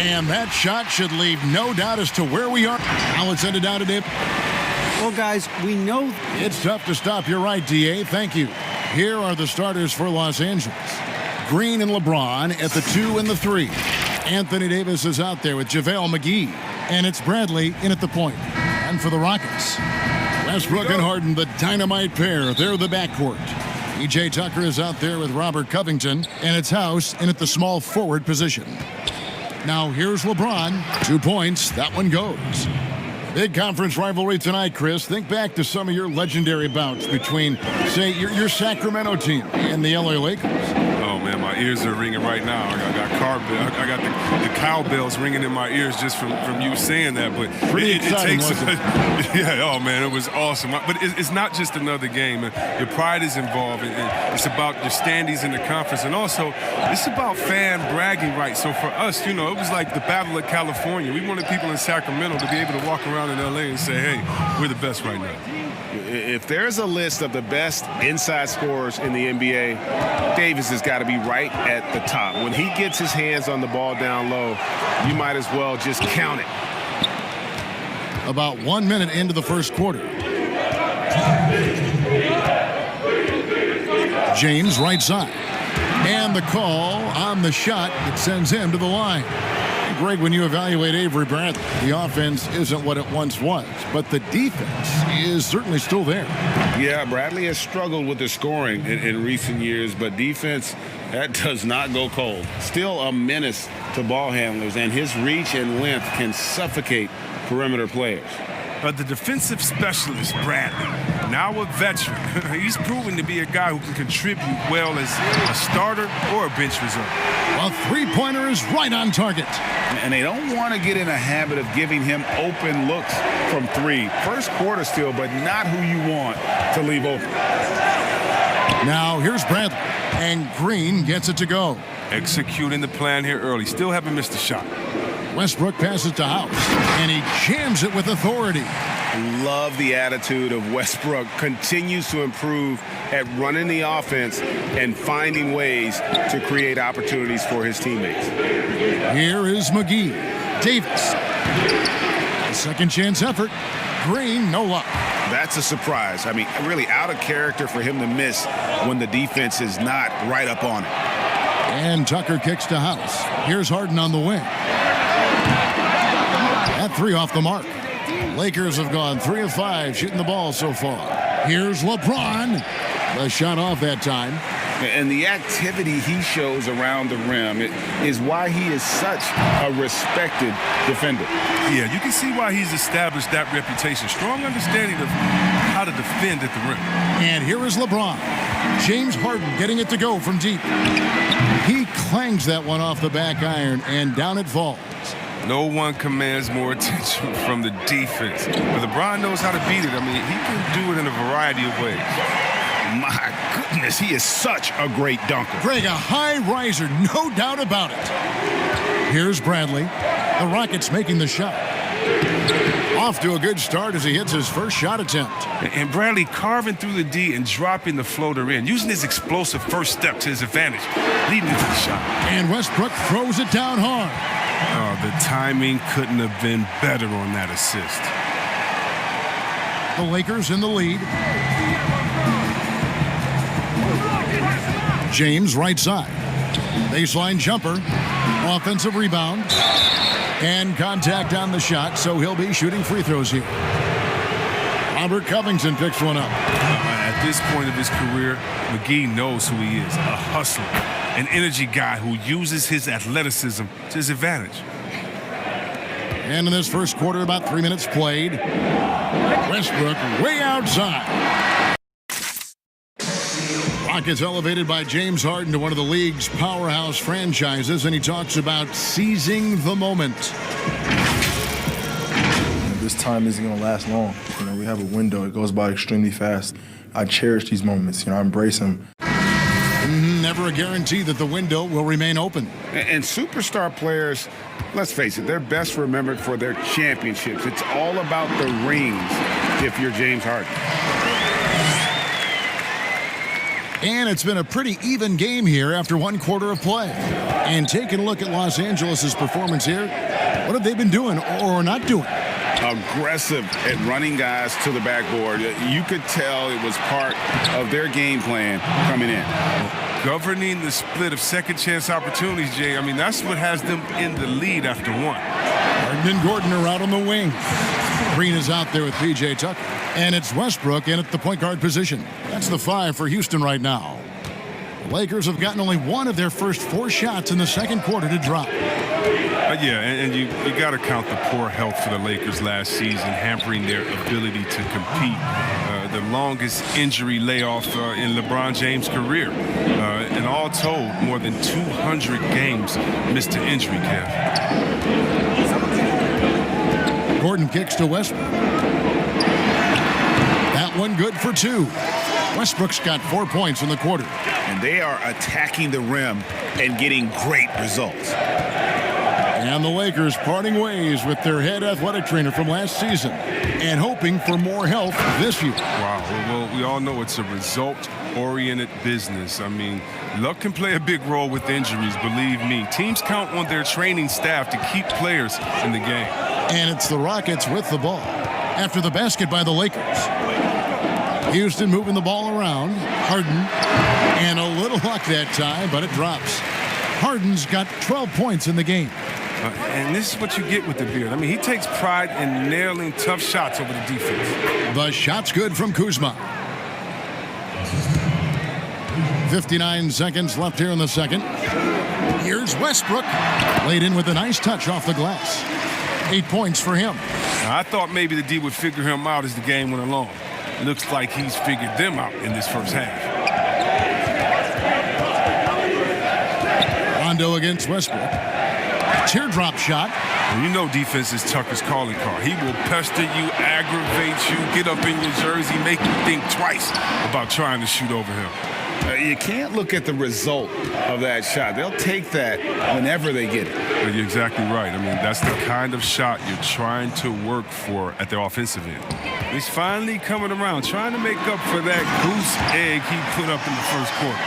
And that shot should leave no doubt as to where we are. Now let's send it down to Dip. Well, guys, we know It's tough to stop. You're right, D.A. Thank you. Here are the starters for Los Angeles. Green and LeBron at the 2 and the 3. Anthony Davis is out there with JaVale McGee. And it's Bradley in at the point. And for the Rockets, Westbrook and Harden, the dynamite pair. They're the backcourt. E.J. Tucker is out there with Robert Covington. And it's House in at the small forward position. Now here's LeBron. 2 points. That one goes. Big conference rivalry tonight, Chris. Think back to some of your legendary bouts between, say, your Sacramento team and the LA Lakers. Oh, man, my ears are ringing right now. I got the cowbells ringing in my ears just from you saying that. But Pretty exciting, wasn't it? Yeah, oh, man, it was awesome. But it's not just another game. Your pride is involved. It's about your standings in the conference. And also, it's about fan bragging rights. So for us, it was like the Battle of California. We wanted people in Sacramento to be able to walk around in LA and say, hey, we're the best right now. If there's a list of the best inside scorers in the NBA, Davis has got to be right at the top. When he gets his hands on the ball down low, you might as well just count it. About 1 minute into the first quarter. James right side. And the call on the shot that sends him to the line. Greg, when you evaluate Avery Bradley, the offense isn't what it once was, but the defense is certainly still there. Yeah, Bradley has struggled with the scoring in recent years, but defense, that does not go cold. Still a menace to ball handlers, and his reach and length can suffocate perimeter players. But the defensive specialist, Bradley, now a veteran, he's proven to be a guy who can contribute well as a starter or a bench reserve. A three-pointer is right on target. And they don't want to get in a habit of giving him open looks from 3. First quarter still, but not who you want to leave open. Now here's Bradley, and Green gets it to go. Executing the plan here early. Still haven't missed a shot. Westbrook passes to House, and he jams it with authority. Love the attitude of Westbrook. Continues to improve at running the offense and finding ways to create opportunities for his teammates. Here is McGee. Davis. A second chance effort. Green, no luck. That's a surprise. I mean, really out of character for him to miss when the defense is not right up on it. And Tucker kicks to House. Here's Harden on the wing. That 3 off the mark. Lakers have gone 3 of 5 shooting the ball so far. Here's LeBron. The shot off that time. And the activity he shows around the rim is why he is such a respected defender. Yeah, you can see why he's established that reputation. Strong understanding of how to defend at the rim. And here is LeBron. James Harden getting it to go from deep. He clangs that one off the back iron, and down it falls. No one commands more attention from the defense. But LeBron knows how to beat it. I mean, he can do it in a variety of ways. My goodness, he is such a great dunker. Greg, a high riser, no doubt about it. Here's Bradley. The Rockets making the shot. Off to a good start as he hits his first shot attempt. And Bradley carving through the D and dropping the floater in, using his explosive first step to his advantage, leading into the shot. And Westbrook throws it down hard. Oh, the timing couldn't have been better on that assist. The Lakers in the lead. James right side. Baseline jumper. Offensive rebound. And contact on the shot, so he'll be shooting free throws here. Robert Covington picks one up. At this point of his career, McGee knows who he is, a hustler, an energy guy who uses his athleticism to his advantage. And in this first quarter, about 3 minutes played. Westbrook way outside. Rockets elevated by James Harden to one of the league's powerhouse franchises, and he talks about seizing the moment. This time isn't going to last long. We have a window. It goes by extremely fast. I cherish these moments. I embrace them. Never a guarantee that the window will remain open. And superstar players, let's face it, they're best remembered for their championships. It's all about the rings if you're James Harden. And it's been a pretty even game here after one quarter of play. And taking a look at Los Angeles' performance here, what have they been doing or not doing? Aggressive at running guys to the backboard. You could tell it was part of their game plan coming in. Governing the split of second chance opportunities, Jay. I mean, that's what has them in the lead after one. Harden and Gordon are out on the wing. Green is out there with P.J. Tucker. And it's Westbrook in at the point guard position. That's the 5 for Houston right now. The Lakers have gotten only one of their first 4 shots in the second quarter to drop. Yeah, and you got to count the poor health for the Lakers last season, hampering their ability to compete. The longest injury layoff in LeBron James' career. And all told, more than 200 games missed to injury, Kev. Gordon kicks to Westbrook. That one good for 2. Westbrook's got 4 points in the quarter. And they are attacking the rim and getting great results. And the Lakers parting ways with their head athletic trainer from last season and hoping for more help this year. Wow, well, we all know it's a result-oriented business. I mean, luck can play a big role with injuries, believe me. Teams count on their training staff to keep players in the game. And it's the Rockets with the ball after the basket by the Lakers. Houston moving the ball around. Harden, and a little luck that time, but it drops. Harden's got 12 points in the game. And this is what you get with the Beard. I mean, he takes pride in nailing tough shots over the defense. The shot's good from Kuzma. 59 seconds left here in the second. Here's Westbrook. Laid in with a nice touch off the glass. 8 points for him. Now, I thought maybe the D would figure him out as the game went along. Looks like he's figured them out in this first half. Rondo against Westbrook. Teardrop shot. And you know defense is Tucker's calling card. He will pester you, aggravate you, get up in your jersey, make you think twice about trying to shoot over him. You can't look at the result of that shot. They'll take that whenever they get it. You're exactly right. I mean, that's the kind of shot you're trying to work for at the offensive end. He's finally coming around, trying to make up for that goose egg he put up in the first quarter.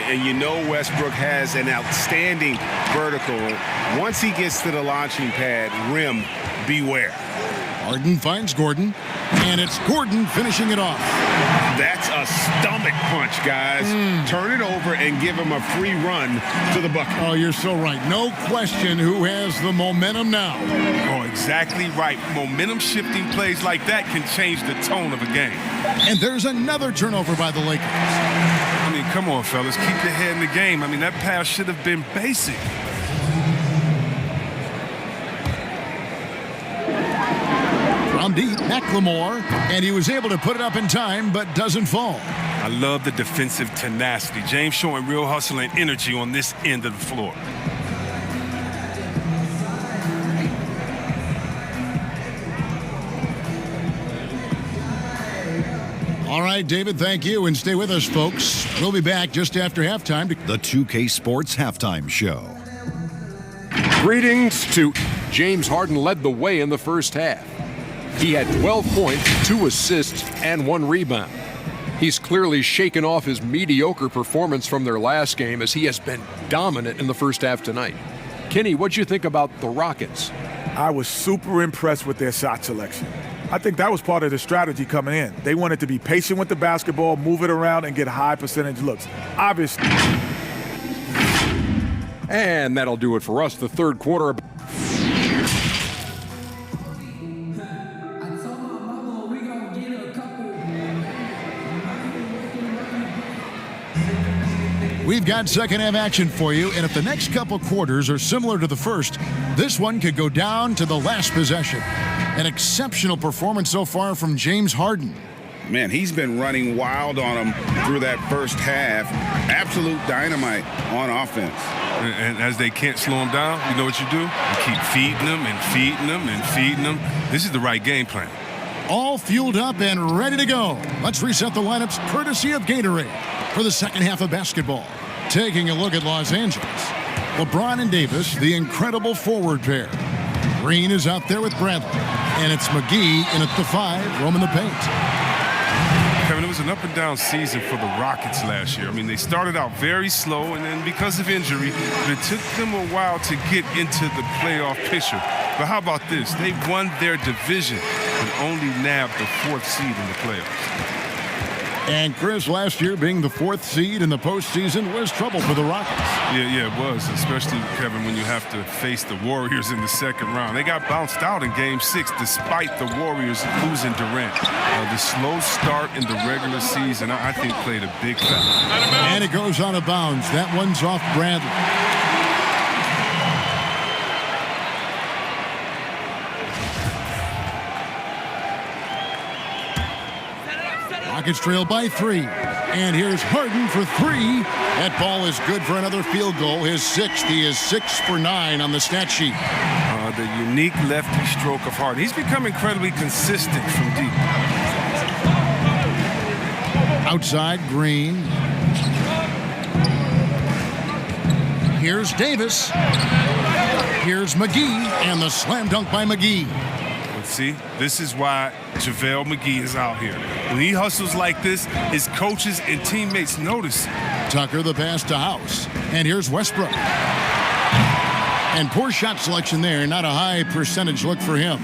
And you know Westbrook has an outstanding vertical. Once he gets to the launching pad, rim, beware. Harden finds Gordon, and it's Gordon finishing it off. That's a stomach punch, guys. Turn it over and give him a free run to the bucket. Oh, you're so right. No question who has the momentum now. Oh, exactly right. Momentum-shifting plays like that can change the tone of a game. And there's another turnover by the Lakers. I mean, come on, fellas. Keep your head in the game. I mean, that pass should have been basic. From deep, McLemore, and he was able to put it up in time, but doesn't fall. I love the defensive tenacity. James showing real hustle and energy on this end of the floor. All right, David, thank you, and stay with us, folks. We'll be back just after halftime. The 2K Sports Halftime Show. Greetings to James Harden led the way in the first half. He had 12 points, 2 assists, and 1 rebound. He's clearly shaken off his mediocre performance from their last game as he has been dominant in the first half tonight. Kenny, what'd you think about the Rockets? I was super impressed with their shot selection. I think that was part of the strategy coming in. They wanted to be patient with the basketball, move it around, and get high percentage looks. Obviously. And that'll do it for us. The third quarter. We've got second half action for you, and if the next couple quarters are similar to the first, this one could go down to the last possession. An exceptional performance so far from James Harden. Man, he's been running wild on them through that first half. Absolute dynamite on offense. And as they can't slow him down, you know what you do? You keep feeding them and feeding them and feeding them. This is the right game plan. All fueled up and ready to go. Let's reset the lineups courtesy of Gatorade for the second half of basketball. Taking a look at Los Angeles. LeBron and Davis, the incredible forward pair. Green is out there with Bradley. And it's McGee in at the 5, roaming the paint. Kevin, it was an up-and-down season for the Rockets last year. I mean, they started out very slow, and then because of injury, it took them a while to get into the playoff picture. But how about this? They won their division, but only nabbed the 4th seed in the playoffs. And Chris, last year being the 4th seed in the postseason was trouble for the Rockets. Yeah, it was, especially, Kevin, when you have to face the Warriors in the second round. They got bounced out in Game 6 despite the Warriors losing Durant. The slow start in the regular season, I think, played a big factor. And it goes out of bounds. That one's off Bradley. Rockets trail by 3. And here's Harden for 3. That ball is good for another field goal. His 6th. He is 6 for 9 on the stat sheet. The unique lefty stroke of Harden. He's become incredibly consistent from deep. Outside, Green. Here's Davis. Here's McGee. And the slam dunk by McGee. See, this is why JaVale McGee is out here. When he hustles like this, his coaches and teammates notice. Tucker, the pass to House. And here's Westbrook. And poor shot selection there. Not a high percentage look for him.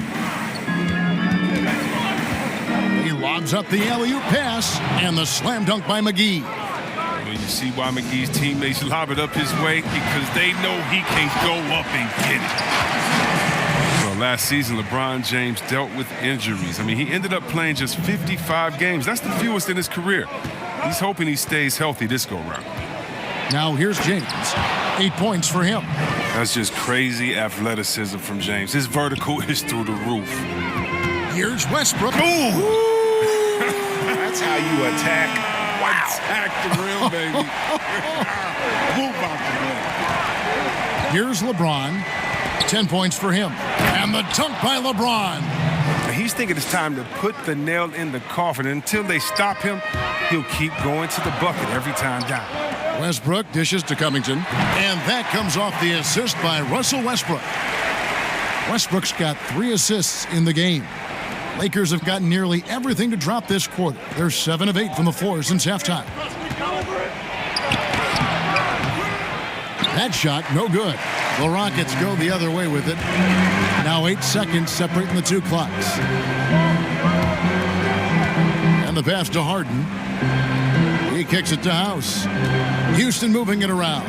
He lobs up the alley-oop pass. And the slam dunk by McGee. Well, you see why McGee's teammates lob it up his way? Because they know he can go up and get it. Last season, LeBron James dealt with injuries. I mean, he ended up playing just 55 games. That's the fewest in his career. He's hoping he stays healthy this go-round. Now here's James. 8 points for him. That's just crazy athleticism from James. His vertical is through the roof. Here's Westbrook. Ooh! That's how you attack. Wow. Attack the rim, baby. Move out the way. Here's LeBron. 10 points for him. And the dunk by LeBron. He's thinking it's time to put the nail in the coffin. Until they stop him, he'll keep going to the bucket every time down. Westbrook dishes to Covington. And that comes off the assist by Russell Westbrook. Westbrook's got 3 assists in the game. Lakers have gotten nearly everything to drop this quarter. They're 7 of 8 from the floor since halftime. That shot, no good. The Rockets go the other way with it. Now 8 seconds separating the 2 clocks. And the pass to Harden. He kicks it to House. Houston moving it around.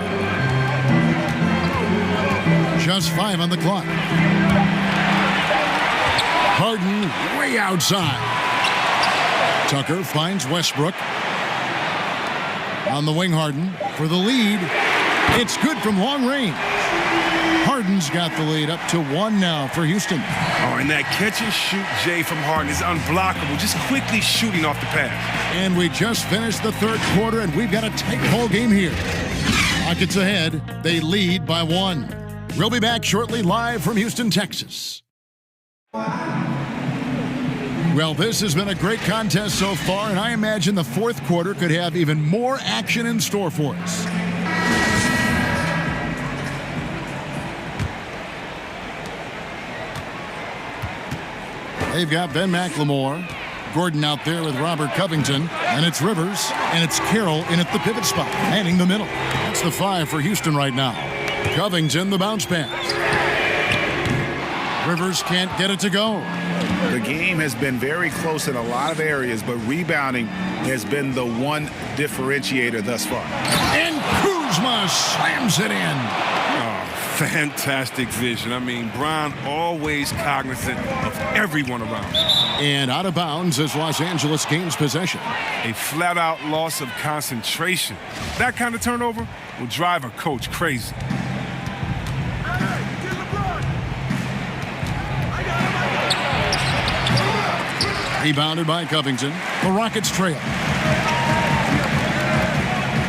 Just 5 on the clock. Harden way outside. Tucker finds Westbrook. On the wing, Harden for the lead. It's good from long range. Harden's got the lead up to 1 now for Houston. Oh, and that catch and shoot, Jay, from Harden is unblockable. Just quickly shooting off the pass. And we just finished the 3rd quarter, and we've got a tight ball game here. Rockets ahead. They lead by 1. We'll be back shortly, live from Houston, Texas. Well, this has been a great contest so far, and I imagine the 4th quarter could have even more action in store for us. They've got Ben McLemore, Gordon out there with Robert Covington, and it's Rivers, and it's Carroll in at the pivot spot, manning the middle. That's the 5 for Houston right now. Covington, the bounce pass. Rivers can't get it to go. The game has been very close in a lot of areas, but rebounding has been the one differentiator thus far. And Kuzma slams it in. Oh, fantastic vision. I mean, Brown always cognizant of everyone around him. And out of bounds as Los Angeles gains possession. A flat-out loss of concentration. That kind of turnover will drive a coach crazy. Rebounded by Covington. The Rockets trail.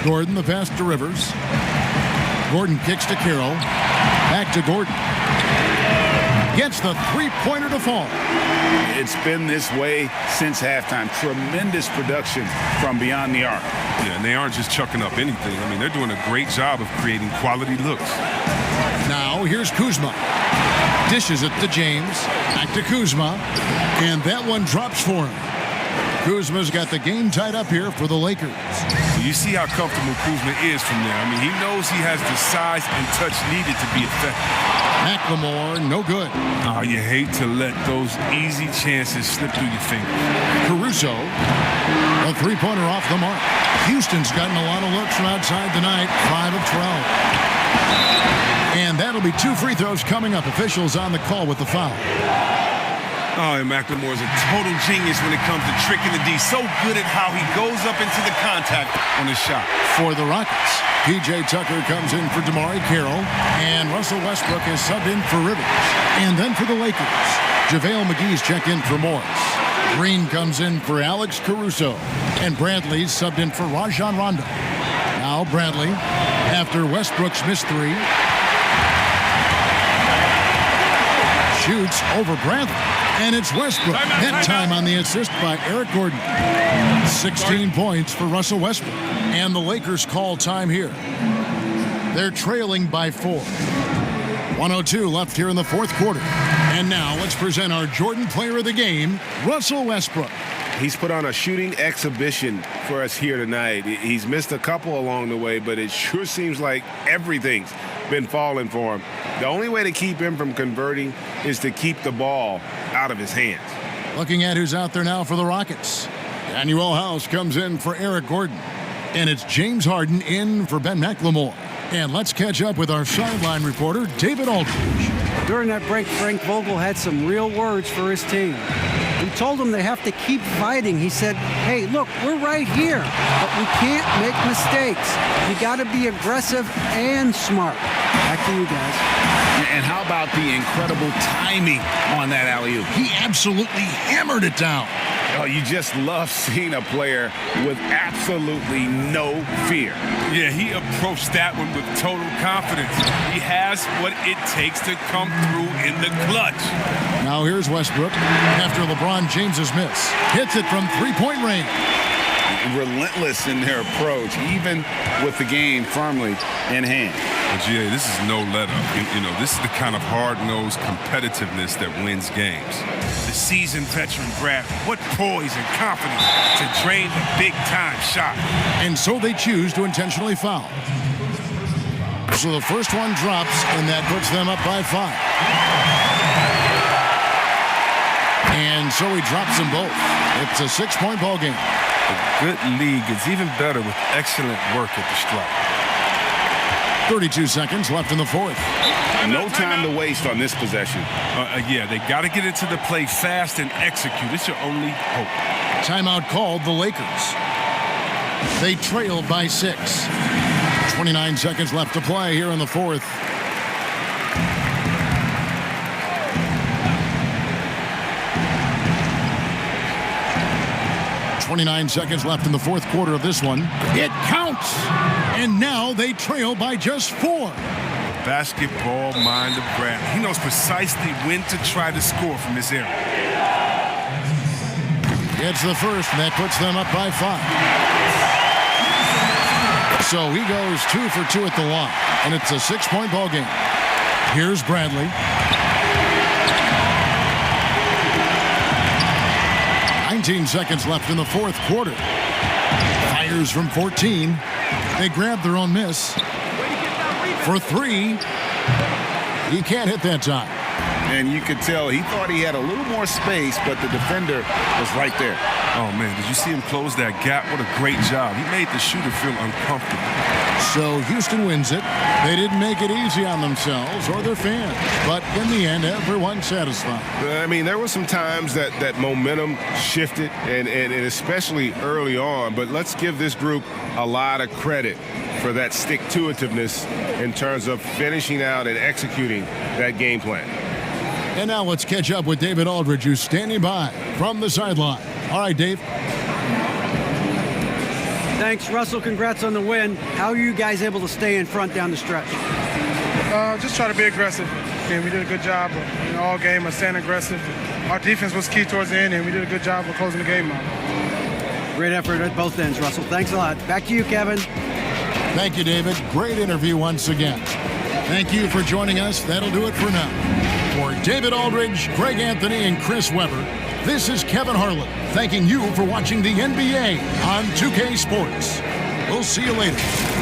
Gordon, the pass to Rivers. Gordon kicks to Carroll. Back to Gordon. Gets the 3-pointer to fall. It's been this way since halftime. Tremendous production from beyond the arc. Yeah, and they aren't just chucking up anything. I mean, they're doing a great job of creating quality looks. Now, here's Kuzma. Dishes it to James. Back to Kuzma. And that one drops for him. Kuzma's got the game tied up here for the Lakers. You see how comfortable Kuzma is from there. I mean, he knows he has the size and touch needed to be effective. McLemore, no good. Oh, you hate to let those easy chances slip through your fingers. Caruso, a three-pointer off the mark. Houston's gotten a lot of looks from outside tonight, 5 of 12. And that'll be 2 free throws coming up. Officials on the call with the foul. Oh, and McLemore is a total genius when it comes to tricking the D. So good at how he goes up into the contact on his shot. For the Rockets, P.J. Tucker comes in for DeMarre Carroll, and Russell Westbrook is subbed in for Rivers. And then for the Lakers, JaVale McGee's checked in for Morris. Green comes in for Alex Caruso, and Bradley's subbed in for Rajon Rondo. Now Bradley, after Westbrook's missed 3, shoots over Bradley. And it's Westbrook. That time on the assist by Eric Gordon. 16 points for Russell Westbrook. And the Lakers call time here. They're trailing by 4. 1:02 left here in the fourth quarter. And now let's present our Jordan Player of the Game, Russell Westbrook. He's put on a shooting exhibition for us here tonight. He's missed a couple along the way, but it sure seems like everything's been falling for him. The only way to keep him from converting is to keep the ball out of his hands. Looking at who's out there now for the Rockets. Daniel House comes in for Eric Gordon. And it's James Harden in for Ben McLemore. And let's catch up with our sideline reporter, David Aldridge. During that break, Frank Vogel had some real words for his team. He told them they have to keep fighting. He said, hey, look, we're right here, but we can't make mistakes. You got to be aggressive and smart. Back to you guys. And how about the incredible timing on that alley-oop? He absolutely hammered it down. Oh, you just love seeing a player with absolutely no fear. Yeah, he approached that one with total confidence. He has what it takes to come through in the clutch. Now here's Westbrook after LeBron James's miss. Hits it from three-point range. Relentless in their approach, even with the game firmly in hand. Well, GA, this is no let-up. You know, this is the kind of hard-nosed competitiveness that wins games. The seasoned veteran Brad, what poise and confidence to drain the big-time shot. And so they choose to intentionally foul. So the first one drops, and that puts them up by 5. And so he drops them both. It's a 6-point ball game. A good league is even better with excellent work at the stripe. 32 seconds left in the fourth. No time to waste on this possession. Yeah, they got to get into the play fast and execute. It's your only hope. Timeout called the Lakers. They trail by 6. 29 seconds left to play here in the fourth. .29 seconds left in the fourth quarter of this one. It counts! And now they trail by just 4. Basketball mind of Brad. He knows precisely when to try to score from this area. Gets the first, and that puts them up by 5. So he goes 2 for 2 at the line, and it's a 6-point ball game. Here's Bradley. 19 seconds left in the fourth quarter. Fires from 14. They grab their own miss. For 3. He can't hit that time. And you could tell he thought he had a little more space, but the defender was right there. Oh, man, did you see him close that gap? What a great job. He made the shooter feel uncomfortable. So Houston wins it. They didn't make it easy on themselves or their fans. But in the end, everyone's satisfied. I mean, there were some times that momentum shifted, and especially early on. But let's give this group a lot of credit for that stick-to-itiveness in terms of finishing out and executing that game plan. And now let's catch up with David Aldridge, who's standing by from the sideline. All right, Dave. Thanks, Russell. Congrats on the win. How are you guys able to stay in front down the stretch? Just try to be aggressive. And we did a good job all game of staying aggressive. Our defense was key towards the end, and we did a good job of closing the game out. Great effort at both ends, Russell. Thanks a lot. Back to you, Kevin. Thank you, David. Great interview once again. Thank you for joining us. That'll do it for now. For David Aldridge, Greg Anthony, and Chris Webber, This is Kevin Harlan thanking you for watching the NBA on 2K Sports. We'll see you later.